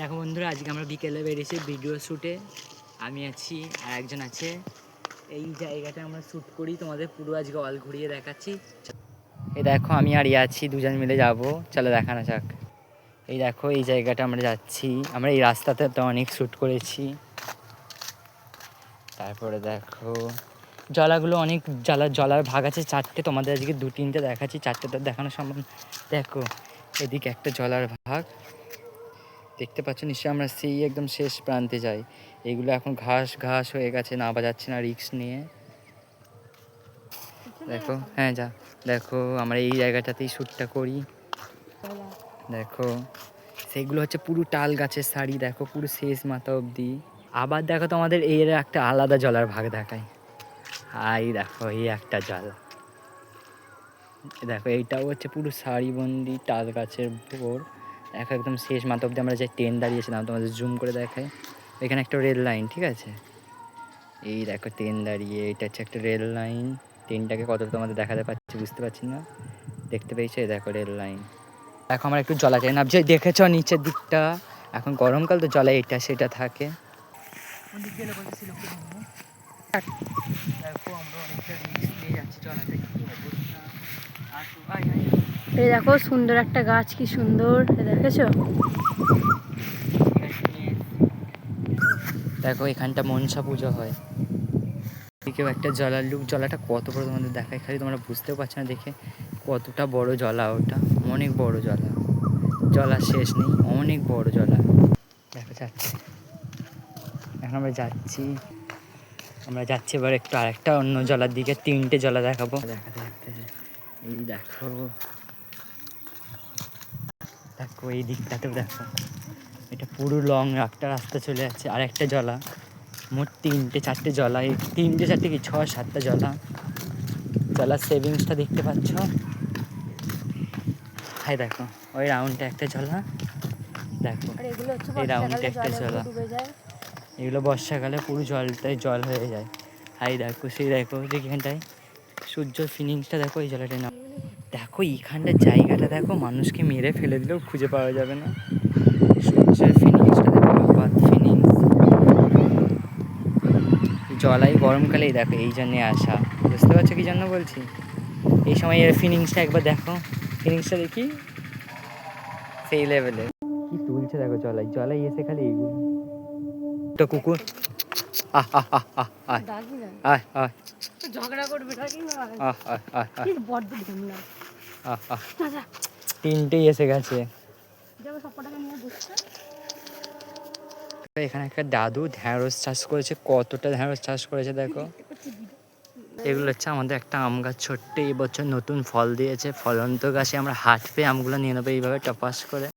দেখো বন্ধুরা, আজকে আমরা বিকেলে বেরিয়েছি ভিডিও শ্যুটে। আমি আছি আর একজন আছে। এই জায়গাটা আমরা শ্যুট করি, তোমাদের পুরো আজকে অল ঘুরিয়ে দেখাচ্ছি। এই দেখো আমি আর আছি, দুজন মিলে যাব, চলো দেখানো যাক। এই দেখো এই জায়গাটা আমরা যাচ্ছি, আমরা এই রাস্তাতে তো অনেক শ্যুট করেছি। তারপরে দেখো জলাগুলো অনেক জলার ভাগ আছে চারটে, তোমাদের আজকে 2-3টে দেখাচ্ছি, চারটে তো দেখানো সম্ভব। দেখো এদিকে একটা জলার ভাগ দেখতে পাচ্ছ নিশ্চয়ই, আমরা সেই একদম শেষ প্রান্তে যাই। এগুলো এখন ঘাস ঘাস হয়ে গেছে, না বাজাচ্ছে না রিক্স নিয়ে। দেখো হ্যাঁ যা, দেখো আমরা এই জায়গাটাতেই শ্যুটটা করি। দেখো সেইগুলো হচ্ছে পুরো তাল গাছের সারি, দেখো পুরো শেষ মাথা অবধি। আবার দেখো তোমাদের এর একটা আলাদা জলার ভাগ দেখায়। এই দেখো এই একটা জল, দেখো এইটাও হচ্ছে পুরো সারিবন্দি তাল গাছের ভোর। দেখো একদম শেষ মাথা অব্দি আমরা যে ট্রেন দাঁড়িয়েছিলাম, তোমাদের জুম করে দেখাই। এখানে একটা রেল লাইন, ঠিক আছে, এই দেখো ট্রেন দাঁড়িয়ে, এটা হচ্ছে একটা রেল লাইন। ট্রেনটাকে কতটা তোমাদের দেখাতে পাচ্ছি বুঝতে পারছি না, দেখতে পেয়েছো? এই দেখো রেল লাইন। দেখো আমরা একটু জলাতে নামছি, দেখেছ নিচের দিকটা, এখন গরমকাল তো জলে এটা সেটা থাকে। দেখো আমরা অনেকটা রিস্ক নিয়ে যাচ্ছি, জলাতে কি অবস্থা। এই দেখো সুন্দর একটা গাছ, কি সুন্দর দেখেছো? দেখো এখানটা মনসা পুজো হয়। কেউ একটা জলার লুক, জলাটা কত বড় তোমাদের দেখায়, খালি তোমরা বুঝতেও পারছো না দেখে কতটা বড় জলা। ওটা অনেক বড় জলা, জলার শেষ নেই, অনেক বড় জলা। দেখা যাচ্ছে এখন আমরা যাচ্ছি এবার একটু আরেকটা অন্য জলার দিকে, 3টে জলা দেখাবো। এই দেখো, দেখো এই দিকটাতেও দেখো, এটা পুরো লং একটা রাস্তা চলে যাচ্ছে। আর একটা জলা, মোট 3-4টে জলা, এই 3-4টে কি 6-7টা জলা। জলার সেভিংসটা দেখতে পাচ্ছ। হাই দেখো ওই রাউন্ডটা একটা জলা, দেখো এই রাউন্ডটা একটা জলা। এগুলো বর্ষাকালে পুরো জলটাই জল হয়ে যায়। হাই দেখো সেই দেখো যেখানটায় সূর্যর ফিলিংসটা দেখো, এই জলাটা না। দেখো এইখানটার জায়গাটা দেখো, মানুষকে মেরে ফেলে দিলেও খুঁজে পাওয়া যাবে না। সূর্যের ফিলিংসটা দেখো, আপাত ফিলিংস। জলাই গরমকালেই দেখো, এই জন্যে আসা, বুঝতে পারছো কি জন্য বলছি? এই সময় এর ফিলিংসটা একবার দেখো, ফিলিংসটা দেখি সেই লেভেলে কি তুলছে দেখো। জলাই এসে খালি এইগুলো, একটা কুকুর আহ আহ আহ আহ আয় আয় আয়, ঝগড়া করবে আহ আয় আয় আয়, 3টেই এসে গেছে। এখানে একটা দাদু ঢ্যাঁড়স চাষ করেছে, কতটা ঢ্যাঁড়স চাষ করেছে দেখো। এগুলো হচ্ছে আমাদের একটা আম গাছ, ছোট্ট, এই বছর নতুন ফল দিয়েছে। ফলন্ত গাছে আমরা হাত পেয়ে আমগুলো নিয়ে নেবো এইভাবে টপাস করে।